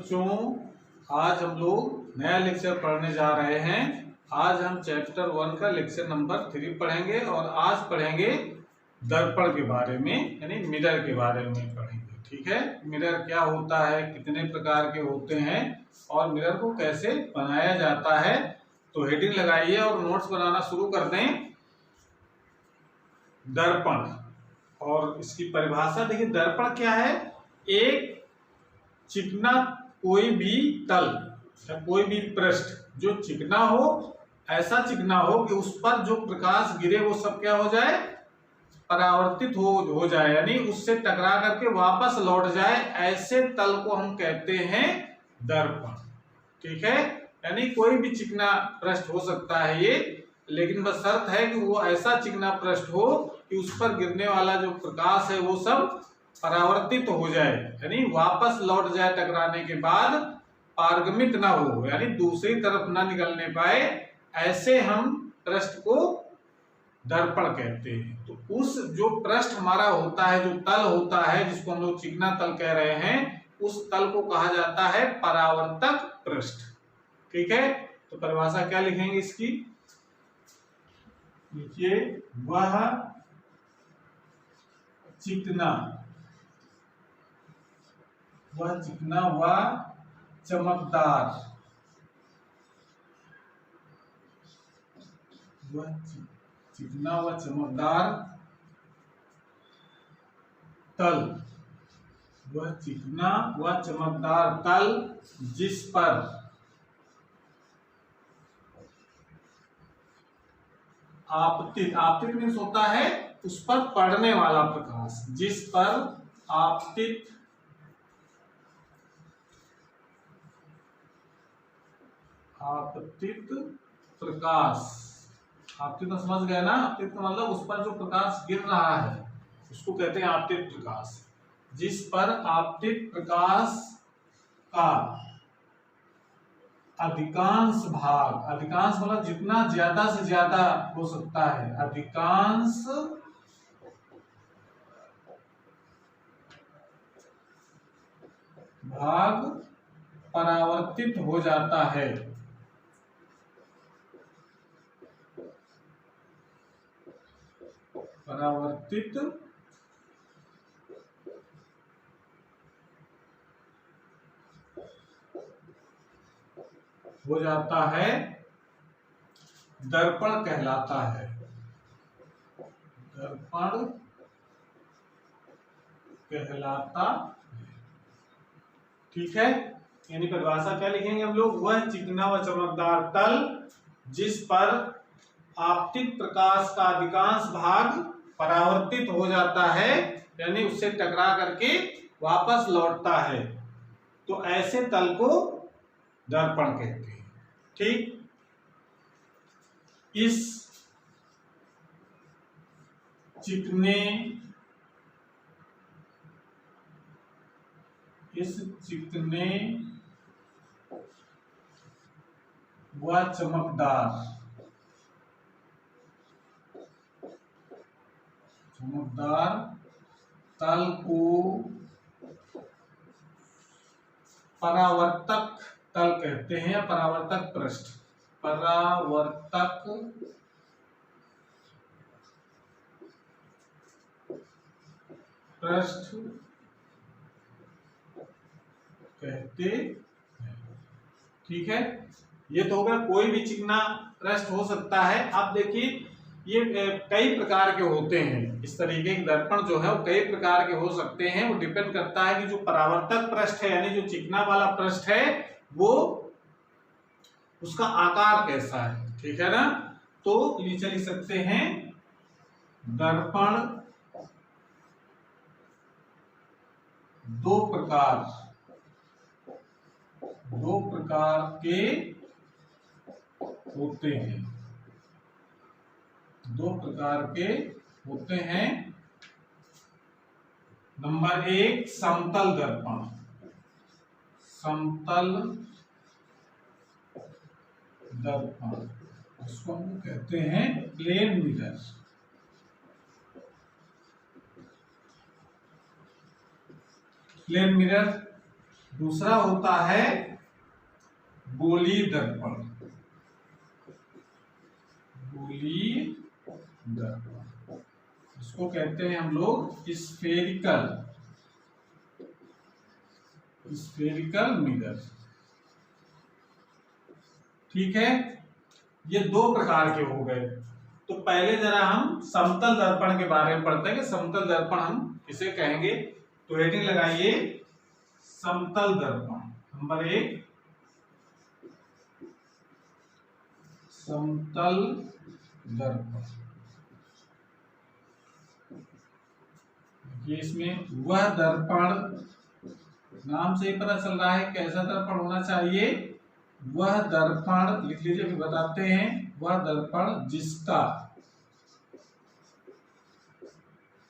बच्चों, आज हम लोग नया लेक्चर पढ़ने जा रहे हैं। आज हम चैप्टर 1 का लेक्चर नंबर 3 पढ़ेंगे और आज पढ़ेंगे दर्पण के बारे में, यानी मिरर के बारे में पढ़ेंगे। ठीक है, मिरर क्या होता है, कितने प्रकार के होते हैं और मिरर को कैसे बनाया जाता है। तो हेडिंग लगाइए और नोट्स बनाना शुरू कर दें। दर्पण और इसकी परिभाषा देखिए। दर्पण क्या है? एक चिकना कोई भी तल या कोई भी पृष्ठ जो चिकना हो, ऐसा चिकना हो कि उस पर जो प्रकाश गिरे वो सब क्या हो जाए, परावर्तित हो जाए, यानी उससे टकरा करके वापस लौट जाए। ऐसे तल को हम कहते हैं दर्पण। ठीक है, यानी कोई भी चिकना पृष्ठ हो सकता है ये, लेकिन बस शर्त है कि वो ऐसा चिकना पृष्ठ हो कि उस पर गिरने वाला जो प्रकाश है वो सब परावर्तित हो जाए, यानी वापस लौट जाए टकराने के बाद, पारगमित ना हो, यानी दूसरी तरफ ना निकलने पाए। ऐसे हम पृष्ठ को दर्पण कहते हैं। तो उस जो पृष्ठ हमारा होता है, जो तल होता है, जिसको हम लोग चिकना तल कह रहे हैं, उस तल को कहा जाता है परावर्तक पृष्ठ। ठीक है, तो परिभाषा क्या लिखेंगे इसकी? देखिए, वह चिकना व चमकदार, वह चिकना व चमकदार तल, वह चिकना व चमकदार तल जिस पर आपतित मीन्स होता है उस पर पड़ने वाला प्रकाश, जिस पर आपतित प्रकाश, आपतित तो समझ गए ना? आपतित का मतलब उस पर जो प्रकाश गिर रहा है उसको कहते हैं आपतित प्रकाश। जिस पर आपतित प्रकाश का अधिकांश भाग, अधिकांश मतलब जितना ज्यादा से ज्यादा हो सकता है, अधिकांश भाग परावर्तित हो जाता है। परावर्तित हो जाता है, दर्पण कहलाता है। दर्पण कहलाता है। ठीक है, यानी परिभाषा क्या लिखेंगे हम लोग? वह चिकना व चमकदार तल जिस पर आपतित प्रकाश का अधिकांश भाग परावर्तित हो जाता है, यानी उससे टकरा करके वापस लौटता है, तो ऐसे तल को दर्पण कहते हैं। ठीक, इस चिकने व चमकदार तल को परावर्तक तल कहते हैं, या परावर्तक पृष्ठ। परावर्तक पृष्ठ कहते हैं। ठीक है, ये तो होगा कोई भी चिकना पृष्ठ हो सकता है। आप देखिए, ये कई प्रकार के होते हैं। इस तरीके के दर्पण जो है वो कई प्रकार के हो सकते हैं। वो डिपेंड करता है कि जो परावर्तक पृष्ठ है, यानी जो चिकना वाला पृष्ठ है, वो उसका आकार कैसा है। ठीक है ना? तो नीचे लिख सकते हैं, दर्पण दो प्रकार के होते हैं। दो प्रकार के होते हैं। नंबर 1 समतल दर्पण। समतल दर्पण, उसको हम कहते हैं प्लेन मिरर। प्लेन मिरर दूसरा होता है गोली दर्पण। गोली दर्पण इसको कहते हैं हम लोग स्फेरिकल मिरर। ठीक है, ये दो प्रकार के हो गए। तो पहले जरा हम समतल दर्पण के बारे में पढ़ते हैं कि समतल दर्पण हम इसे कहेंगे। तो हेडिंग लगाइए समतल दर्पण। नंबर 1 समतल दर्पण। ये इसमें वह दर्पण, नाम से ही पता चल रहा है कैसा दर्पण होना चाहिए। वह दर्पण लिख लीजिए, फिर बताते हैं। वह दर्पण जिसका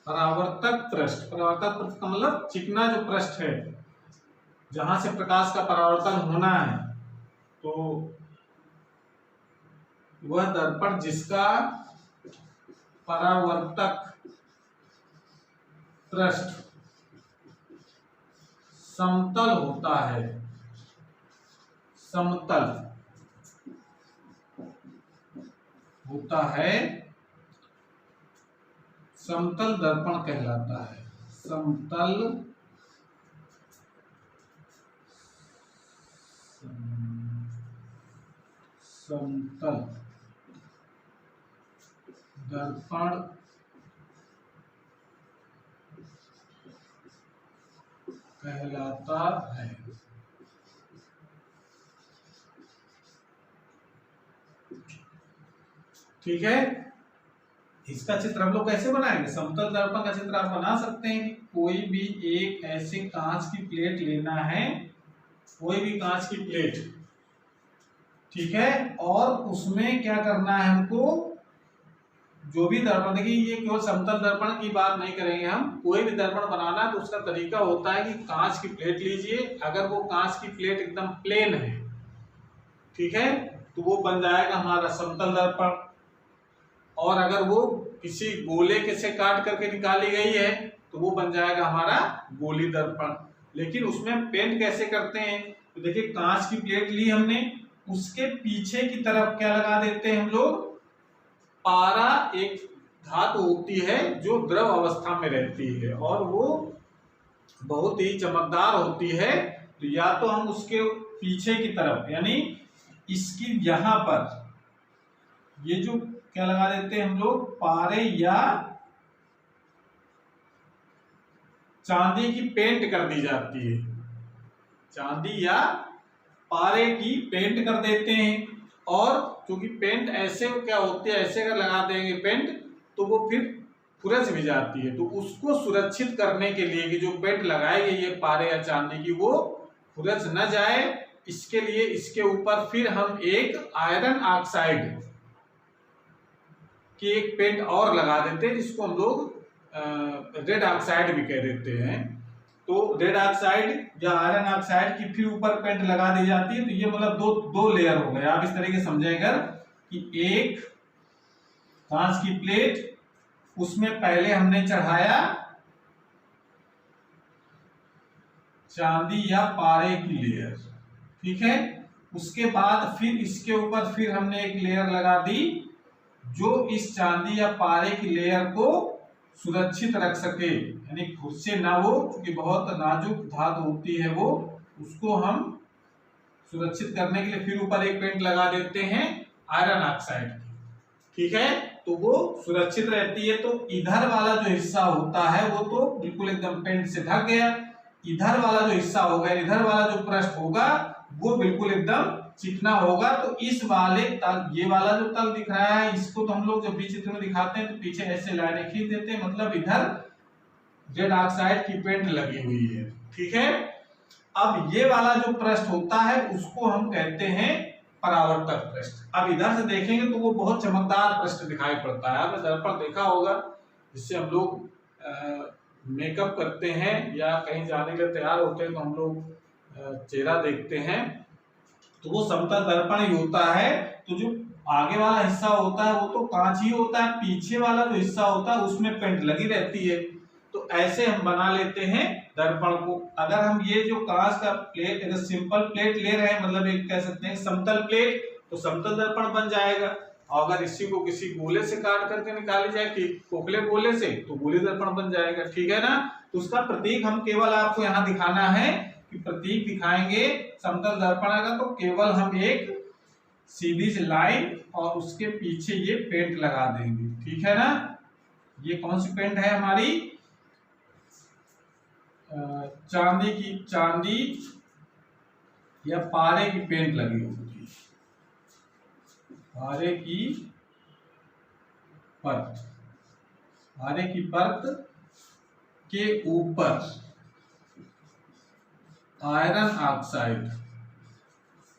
परावर्तक पृष्ठ, परावर्तक पृष्ठ का मतलब चिकना जो पृष्ठ है जहां से प्रकाश का परावर्तन होना है, तो वह दर्पण जिसका परावर्तक पृष्ठ समतल होता है, समतल होता है, समतल दर्पण कहलाता है। समतल समतल दर्पण कहलाता है। ठीक है, इसका चित्र हम लोग कैसे बनाएंगे? समतल दर्पण का चित्र आप बना सकते हैं। कोई भी एक ऐसे कांच की प्लेट लेना है, कोई भी कांच की प्लेट, ठीक है, और उसमें क्या करना है हमको, जो भी दर्पण, देखिए ये केवल समतल दर्पण की बात नहीं करेंगे हम, कोई भी दर्पण बनाना है तो उसका तरीका होता है कि कांच की प्लेट लीजिए। अगर वो कांच की प्लेट एकदम प्लेन है, ठीक है, तो वो बन जाएगा हमारा समतल दर्पण। और अगर वो किसी गोले के से काट करके निकाली गई है तो वो बन जाएगा हमारा गोली दर्पण। लेकिन उसमें पेंट कैसे करते हैं? तो देखिए कांच की प्लेट ली हमने, उसके पीछे की तरफ क्या लगा देते हैं हम लोग, पारा एक धातु होती है जो द्रव अवस्था में रहती है और वो बहुत ही चमकदार होती है। तो या तो हम उसके पीछे की तरफ, यानी इसकी यहां पर ये जो क्या लगा देते हैं हम लोग, पारे या चांदी की पेंट कर दी जाती है, चांदी या पारे की पेंट कर देते हैं। और क्योंकि पेंट ऐसे क्या होती है, ऐसे अगर लगा देंगे पेंट तो वो फिर खुरच भी जाती है। तो उसको सुरक्षित करने के लिए कि जो पेंट लगाई गई है पारे या चांदी की वो खुरच न जाए, इसके लिए इसके ऊपर फिर हम एक आयरन ऑक्साइड की एक पेंट और लगा देते हैं, जिसको हम लोग रेड ऑक्साइड भी कह देते हैं। तो रेड ऑक्साइड या आयरन ऑक्साइड की फिर ऊपर पेंट लगा दी जाती है। तो ये मतलब दो लेयर हो गए। आप इस तरीके समझें अगर कि एक कांच की प्लेट, उसमें पहले हमने चढ़ाया चांदी या पारे की लेयर, ठीक है, उसके बाद फिर इसके ऊपर फिर हमने एक लेयर लगा दी जो इस चांदी या पारे की लेयर को सुरक्षित रख सके, यानी खुद से ना हो, क्योंकि बहुत नाजुक धातु होती है वो, उसको हम सुरक्षित करने के लिए फिर ऊपर एक पेंट लगा देते हैं आयरन ऑक्साइड की, ठीक है, तो वो सुरक्षित रहती है। तो इधर वाला जो हिस्सा होता है वो तो बिल्कुल एकदम पेंट से ढक गया, इधर वाला जो हिस्सा होगा, इधर वाला जो पृष्ठ होगा वो बिल्कुल एकदम चिकना होगा। तो इस वाले तल, ये वाला जो तल दिख रहा है, इसको तो हम लोग जब भी चित्र में दिखाते हैं तो पीछे ऐसे लाइनें खींच देते हैं, मतलब इधर रेड ऑक्साइड की पेंट लगी हुई है, ठीक है। अब ये वाला जो पृष्ठ होता है उसको हम कहते हैं परावर्तक पृष्ठ। अब इधर से देखेंगे तो वो बहुत चमकदार पृष्ठ दिखाई पड़ता है। आपने दर्पण देखा होगा जिससे हम लोग मेकअप करते हैं या कहीं जाने के लिए तैयार होते हैं तो हम लोग चेहरा देखते हैं, तो वो समतल दर्पण ही होता है। तो जो आगे वाला हिस्सा होता है वो तो कांच ही होता है, पीछे वाला जो हिस्सा होता है उसमें पेंट लगी रहती है। तो तो ऐसे हम बना लेते हैं दर्पण को। अगर हम ये जो कांच का प्लेट, अगर सिंपल प्लेट ले रहे हैं, मतलब एक कह सकते हैं समतल प्लेट, तो समतल दर्पण बन जाएगा। और अगर इसी को किसी गोले से काट करके निकाली जाए कि खोखले गोले से, तो गोली दर्पण बन जाएगा। ठीक है ना। तो उसका प्रतीक हम केवल आपको यहाँ दिखाना है कि प्रतीक दिखाएंगे समतल दर्पण का, तो केवल हम एक सीधी सी लाइन और उसके पीछे ये पेंट लगा देंगे। ठीक है ना। ये कौन सी पेंट है हमारी, चांदी या पारे की पेंट लगी होती है, पारे की परत के ऊपर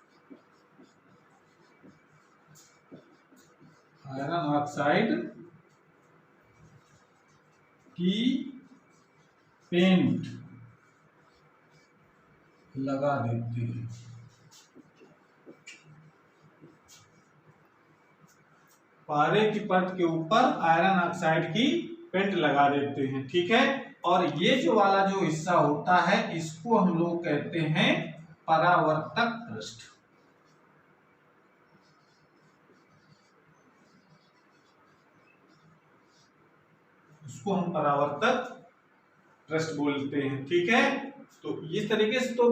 आयरन ऑक्साइड की पेंट लगा देते हैं। पारे की परत के ऊपर आयरन ऑक्साइड की पेंट लगा देते हैं। ठीक है। और ये जो वाला जो हिस्सा होता है, इसको हम लोग कहते हैं परावर्तक पृष्ठ। इसको हम परावर्तक पृष्ठ बोलते हैं। ठीक है। तो इस तरीके से तो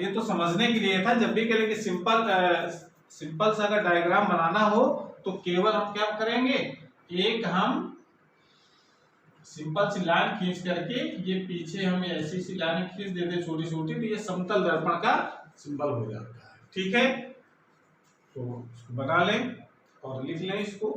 ये तो समझने के लिए था। जब भी करें कि सिंपल सा अगर डायग्राम बनाना हो, तो केवल हम क्या करेंगे, एक हम सिंपल सी लाइन खींच करके, ये पीछे हम ऐसी सी लाइन खींच देते छोटी छोटी, तो ये समतल दर्पण का सिंबल हो जाता है। ठीक है। तो इसको बना लें और लिख लें इसको।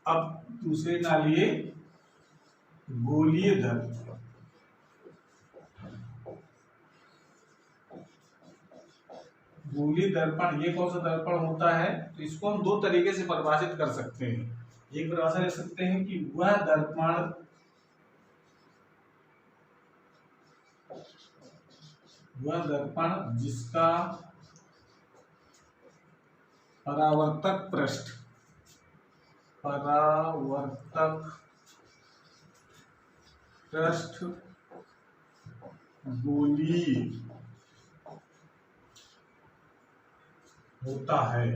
अब दूसरे ना लिए गोलीय दर्पण। गोलीय दर्पण ये कौन सा दर्पण होता है, तो इसको हम दो तरीके से परिभाषित कर सकते हैं। एक परिभाषा ले सकते हैं कि वह दर्पण जिसका परावर्तक पृष्ठ गोलीय होता है,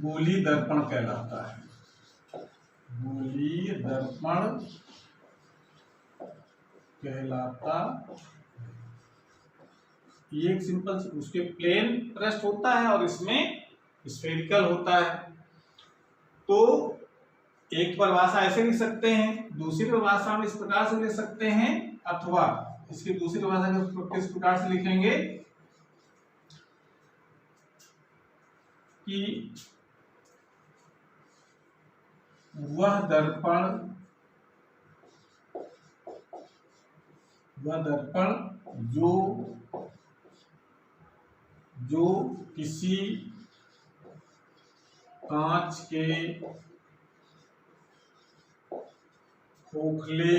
गोलीय दर्पण कहलाता है। गोलीय दर्पण कहलाता। ये एक सिंपल उसके प्लेन पृष्ठ होता है और इसमें स्फेरिकल होता है। तो एक परिभाषा ऐसे लिख सकते हैं, दूसरी परिभाषा हम इस प्रकार से लिख सकते हैं, अथवा इसकी दूसरी परिभाषा किस प्रकार से लिखेंगे कि वह दर्पण जो किसी कांच के खोखले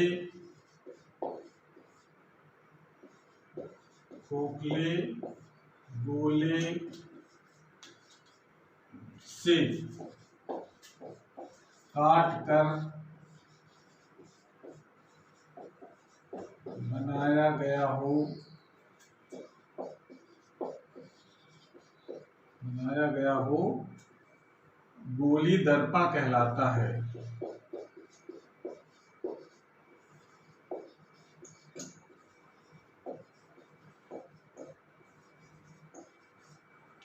गोले से काट कर बनाया गया हो गोलीय दर्पण कहलाता है।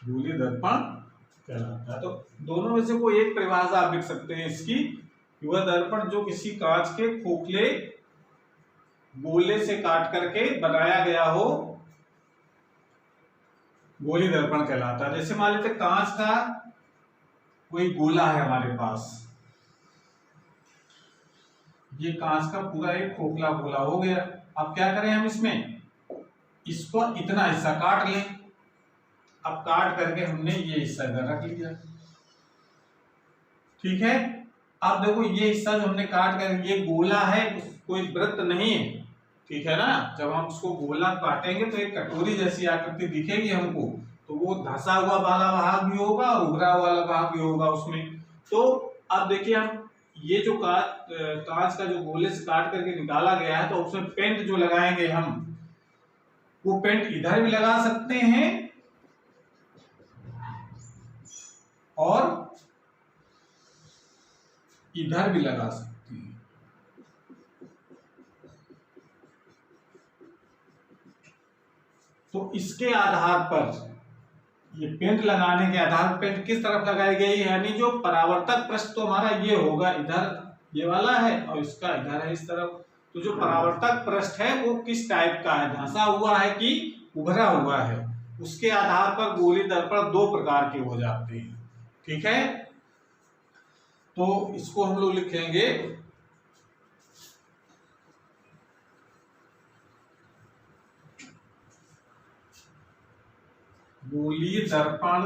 गोलीय दर्पण कहलाता है। तो दोनों में से कोई एक परिभाषा आप लिख सकते हैं इसकी, वह दर्पण जो किसी कांच के खोखले गोले से काट करके बनाया गया हो गोली दर्पण कहलाता है। जैसे मान लेते कांच का कोई गोला है हमारे पास, ये कांच का पूरा एक खोखला गोला हो गया। अब क्या करें हम इसमें, इसको इतना हिस्सा काट लें। अब काट करके हमने ये हिस्सा इधर रख लिया, ठीक है। अब देखो ये हिस्सा जो हमने काट कर, ये गोला है, कोई वृत्त नहीं है, ठीक है ना। जब हम उसको गोला काटेंगे तो एक कटोरी जैसी आकृति दिखेगी हमको, तो वो धंसा हुआ वाला भाग भी होगा और उभरा हुआ वाला भाग भी होगा उसमें। तो अब देखिए हम ये जो कांच का जो गोले से काट करके निकाला गया है, तो उसमें पेंट जो लगाएंगे हम, वो पेंट इधर भी लगा सकते हैं और इधर भी लगा सकते हैं। तो इसके आधार पर, ये पेंट लगाने के आधार पर पेंट किस तरफ लगाई गई है, यानी जो परावर्तक पृष्ठ तो हमारा ये होगा इधर, ये वाला है, और इसका इधर है इस तरफ। तो जो परावर्तक पृष्ठ है वो किस टाइप का है, धंसा हुआ है कि उभरा हुआ है, उसके आधार पर गोली दर्पण दो प्रकार के हो जाते हैं, ठीक है। तो इसको हम लोग लिखेंगे गोली दर्पण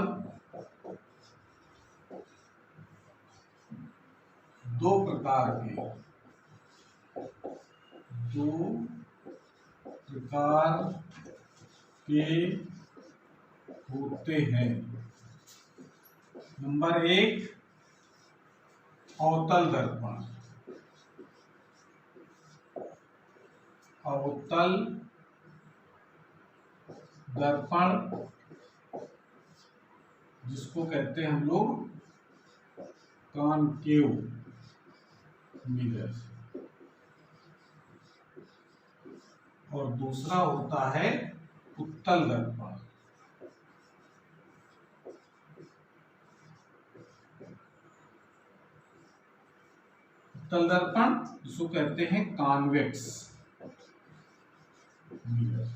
दो प्रकार के होते हैं। नंबर 1 अवतल दर्पण। अवतल दर्पण जिसको कहते हैं हम लोग कॉनकेव मिरर, और दूसरा होता है उत्तल दर्पण। उत्तल दर्पण जिसको कहते हैं कॉन्वेक्स मिरर।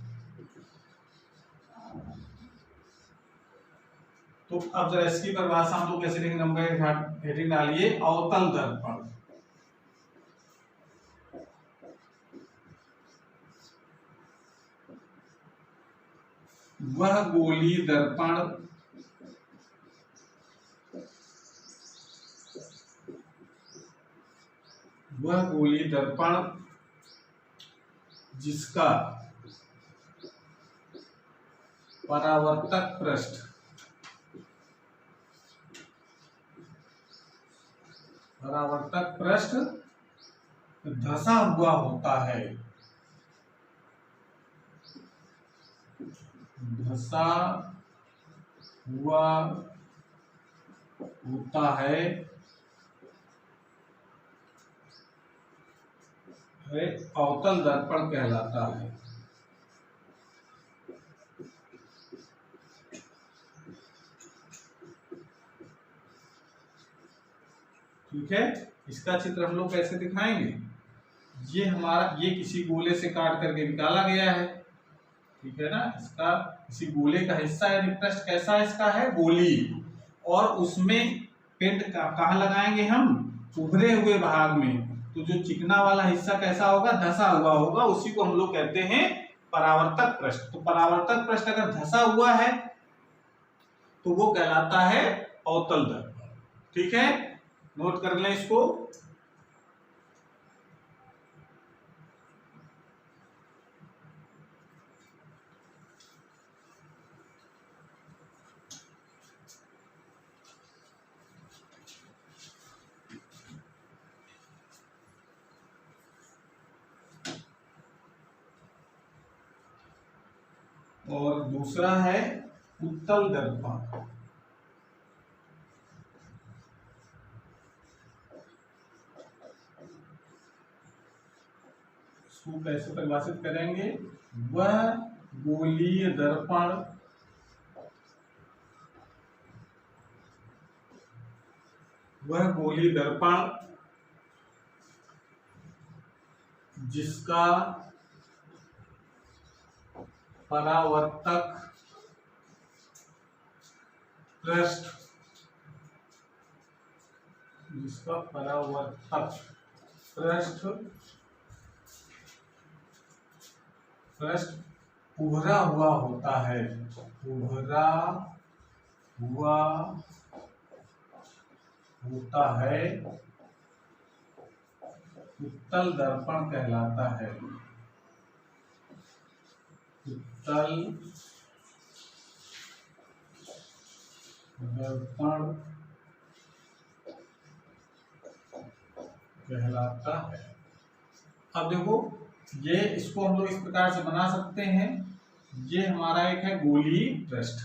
तो अब जरा इसकी परिभाषा हम लोग कैसे लिखेंगे, नंबर हेडिंग डालिए अवतल दर्पण। वह गोली दर्पण जिसका परावर्तक पृष्ठ धंसा हुआ होता है, धंसा हुआ होता है, अवतल दर्पण कहलाता है। ठीक है, इसका चित्र हम लोग कैसे दिखाएंगे, ये हमारा, ये किसी गोले से काट करके निकाला गया है, ठीक है ना। इसका किसी गोले का हिस्सा है, पृष्ठ कैसा इसका है, गोली, और उसमें पेंट कहाँ लगाएंगे हम, उभरे हुए भाग में। तो जो चिकना वाला हिस्सा कैसा होगा, धंसा हुआ होगा, उसी को हम लोग कहते हैं परावर्तक पृष्ठ। तो परावर्तक पृष्ठ अगर धंसा हुआ है तो वो कहलाता है अवतल दर्पण, ठीक है, नोट कर लें इसको। और दूसरा है उत्तल दर्पण। इसको कैसे परिभाषित करेंगे, वह गोलीय दर्पण जिसका परावर्तक पृष्ठ जिसका परावर्तक पृष्ठ उभरा हुआ होता है, उभरा हुआ होता है, उत्तल दर्पण कहलाता है। उत्तल दर्पण कहलाता है। अब देखो ये इसको हम लोग इस प्रकार से बना सकते हैं। ये हमारा एक है गोलीय पृष्ठ,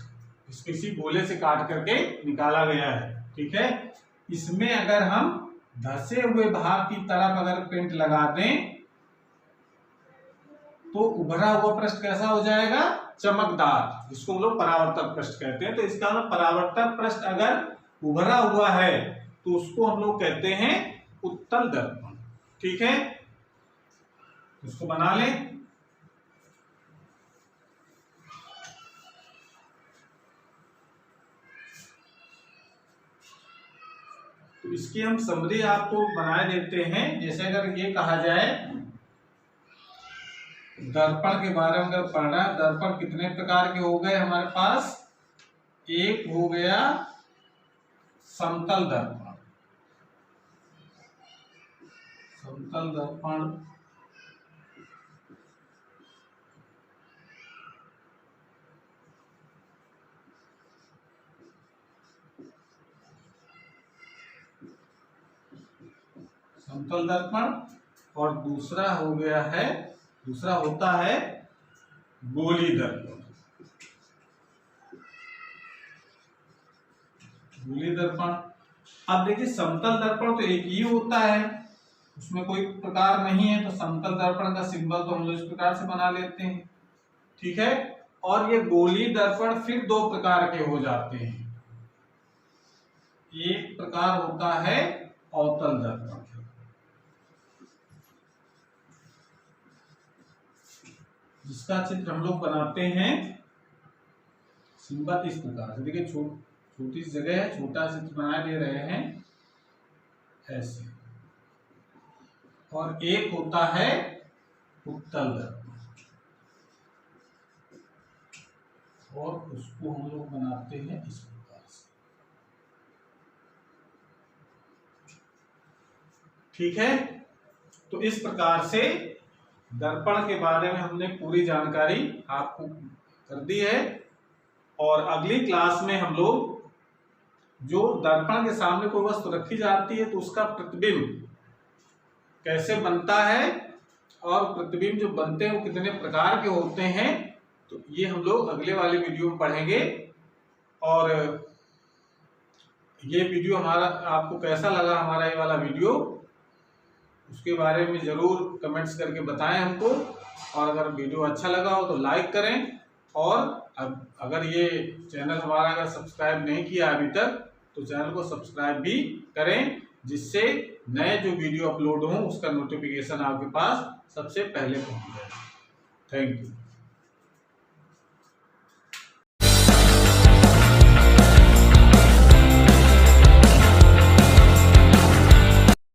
इसको इसी गोले से काट करके निकाला गया है, ठीक है। इसमें अगर हम धसे हुए भाग की तरफ अगर पेंट लगा दें तो उभरा हुआ पृष्ठ कैसा हो जाएगा, चमकदार, जिसको हम लोग परावर्तक पृष्ठ कहते हैं। तो इसका मतलब परावर्तक पृष्ठ अगर उभरा हुआ है तो उसको हम लोग कहते हैं उत्तल दर्पण, ठीक है। इसको बना लें। तो इसकी हम समरी आपको बनाए देते हैं। जैसे अगर ये कहा जाए दर्पण के बारे में अगर पढ़ना है, दर्पण कितने प्रकार के हो गए हमारे पास, एक हो गया समतल दर्पण, समतल दर्पण, समतल दर्पण, और दूसरा हो गया है, दूसरा होता है गोलीय दर्पण। गोलीय दर्पण, अब देखिए समतल दर्पण तो एक ही होता है, उसमें कोई प्रकार नहीं है, तो समतल दर्पण का सिंबल तो हम लोग इस प्रकार से बना लेते हैं, ठीक है। और ये गोलीय दर्पण फिर दो प्रकार के हो जाते हैं। एक प्रकार होता है अवतल दर्पण, जिसका चित्र हम लोग बनाते हैं सिंबल इस प्रकार से। देखिए छोटी सी जगह है, छोटा चित्र बना ले रहे हैं ऐसे। और एक होता है उत्तल दर्पण, और उसको हम लोग बनाते हैं इस प्रकार से, ठीक है। तो इस प्रकार से दर्पण के बारे में हमने पूरी जानकारी आपको कर दी है। और अगली क्लास में हम लोग जो दर्पण के सामने कोई वस्तु रखी जाती है तो उसका प्रतिबिंब कैसे बनता है, और प्रतिबिंब जो बनते हैं वो कितने प्रकार के होते हैं, तो ये हम लोग अगले वाले वीडियो में पढ़ेंगे। और ये वीडियो हमारा आपको कैसा लगा, हमारा ये वाला वीडियो, उसके बारे में जरूर कमेंट्स करके बताएं हमको। और अगर वीडियो अच्छा लगा हो तो लाइक करें, और अगर ये चैनल हमारा अगर सब्सक्राइब नहीं किया अभी तक तो चैनल को सब्सक्राइब भी करें, जिससे नए जो वीडियो अपलोड हों उसका नोटिफिकेशन आपके पास सबसे पहले पहुंच जाए। Thank you.